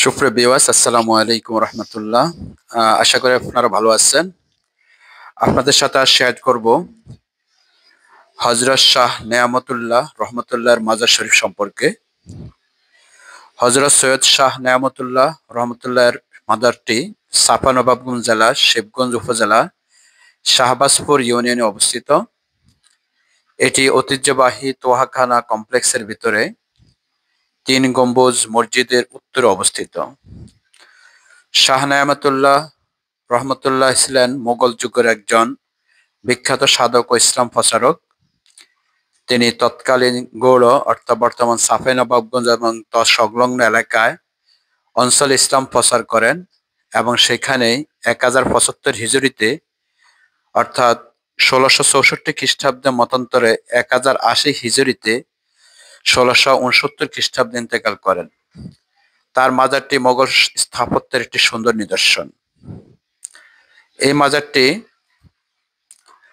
সুপ্রিয় ভিউয়ার্স, আসসালামু আলাইকুম রহমতুল্লাহ। আশা করি আপনারা ভালো আছেন। আপনাদের সাথে আজ শেয়ার করব হযরত শাহ নেয়ামতুল্লাহ রহমতুল্লাহর মাজার শরীফ সম্পর্কে। হযরত সৈয়দ শাহ নেয়ামতুল্লাহ রহমতুল্লাহর মাজারটি চাঁপাইনবাবগঞ্জ জেলা শিবগঞ্জ উপজেলা শাহবাজপুর ইউনিয়নে অবস্থিত। এটি ঐতিহ্যবাহী তোহাখানা কমপ্লেক্সের ভিতরে ৩ গম্বুজ মসজিদের উত্তরে অবস্থিত। শাহ নেয়ামতুল্লাহ রহমতুল্লাহ ছিলেন মুঘল যুগের একজন বিখ্যাত সাধক ও ইসলাম প্রচারক। তিনি তৎকালীন গৌড় অর্থাৎ বর্তমান চাঁপাইনবাবগঞ্জ এবং সংলগ্ন এলাকায় অঞ্চলে ইসলাম প্রচার করেন এবং সেখানেই 1075 হিজরিতে অর্থাৎ 1664 খ্রিস্টাব্দে মতান্তরে 1080 হিজরিতে 1669 খ্রিস্টাব্দে ইন্তেকাল করেন। তার মাজারটি মোগল স্থাপত্যের একটি সুন্দর নিদর্শন। এই মাজারটি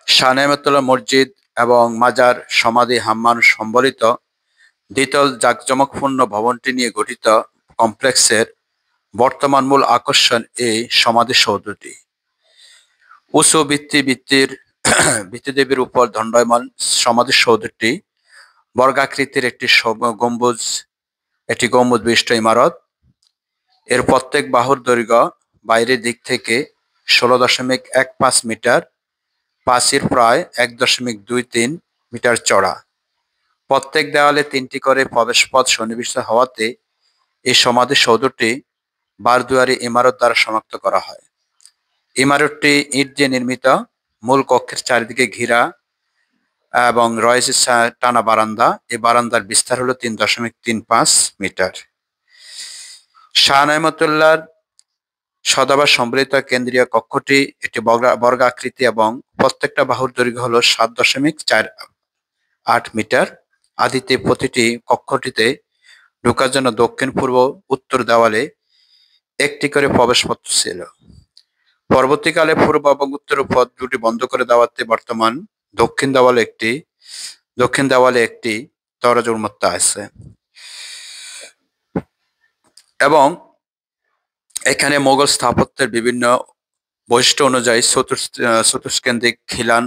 শাহ নেয়ামতুল্লাহ মসজিদ এবং মাজার সমাধি হাম্মাম সম্বলিত দ্বিতল জাঁকজমকপূর্ণ ভবনটি নিয়ে গঠিত কমপ্লেক্সের বর্তমান মূল আকর্ষণ এই সমাধিসৌধটি। উঁচু ভিত্তিদেবীর উপর দণ্ডায়মান সমাধিসৌধটি বর্গাকৃতির একটি গম্বুজ বিশিষ্ট ইমারত। এর প্রত্যেক বাহুর দৈর্ঘ্য বাইরের দিক থেকে 16.15 মিটার, প্রাচীর প্রায় 1.23 মিটার চড়া। প্রত্যেক দেওয়ালে 3টি করে প্রবেশপথ সন্নিবিষ্ট হওয়াতে এই সমাধিসৌধটি বারদুয়ারি ইমারত দ্বারা শনাক্ত করা হয়। ইমারতটি ইট দিয়ে নির্মিত, মূল কক্ষের চারিদিকে ঘেরা এবং রয়েছে টানা বারান্দা। এই বারান্দার বিস্তার হলো 3.35 মিটার। শাহ নেয়ামতুল্লাহর সদাবার সম্বলিত কেন্দ্রীয় কক্ষটি একটি বর্গাকৃতি এবং প্রত্যেকটা বাহুর দৈর্ঘ্য হলো 7.48 মিটার। আদিতে প্রতিটি কক্ষটিতে ঢোকার জন্য দক্ষিণ, পূর্ব, উত্তর দেওয়ালে একটি করে প্রবেশপথ ছিল। পরবর্তীকালে পূর্ব এবং উত্তর পথ দুটি বন্ধ করে দেওয়াতে বর্তমান দক্ষিণ দেওয়ালে একটি দরজা উন্মুক্ত আছে এবং এখানে মোগল স্থাপত্যের বিভিন্ন বৈশিষ্ট্য অনুযায়ী চতুষ্কেন্দ্রিক খিলান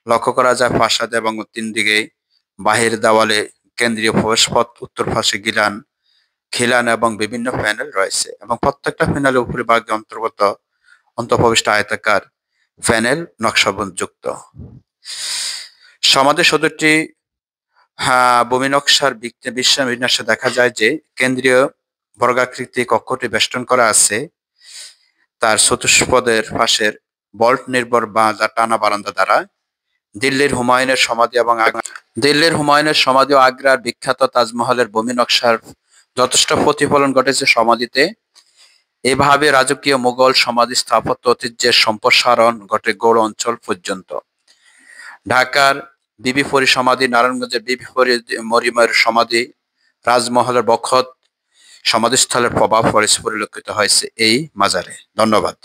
লক্ষ্য করা যায়। ফাসাদ এবং 3 দিকে বাহির দেওয়ালে কেন্দ্রীয় প্রবেশপথ, উত্তর পাশে খিলান এবং বিভিন্ন প্যানেল রয়েছে এবং প্রত্যেকটা প্যানেলের উপরিভাগে অন্তঃপ্রবিষ্ট আয়তাকার প্যানেল নকশাবন্দযুক্ত। সমাধিসৌধটি ভূমি নকশার বিন্যাসে দেখা যায় যে কেন্দ্রীয় বর্গাকৃতি কক্ষটি বেষ্টন করা আছে তার চতুষ্পদের পাশের বল্ট নির্ভর টানা বারান্দা দ্বারা। দিল্লির হুমায়ুনের সমাধি ও আগ্রার বিখ্যাত তাজমহলের ভূমি নকশার যথেষ্ট প্রতিফলন ঘটেছে সমাধিতে। এভাবে রাজকীয় মুঘল সমাধি স্থাপত্য ঐতিহ্যের সম্প্রসারণ ঘটে গৌড় অঞ্চল পর্যন্ত। ঢাকার বিবি পরী সমাধি, নারায়ণগঞ্জের বিবি মরিয়মের সমাধি, রাজমহলের বখত সমাধিস্থলের প্রভাব পরিলক্ষিত হয়েছে এই মাজারে। ধন্যবাদ।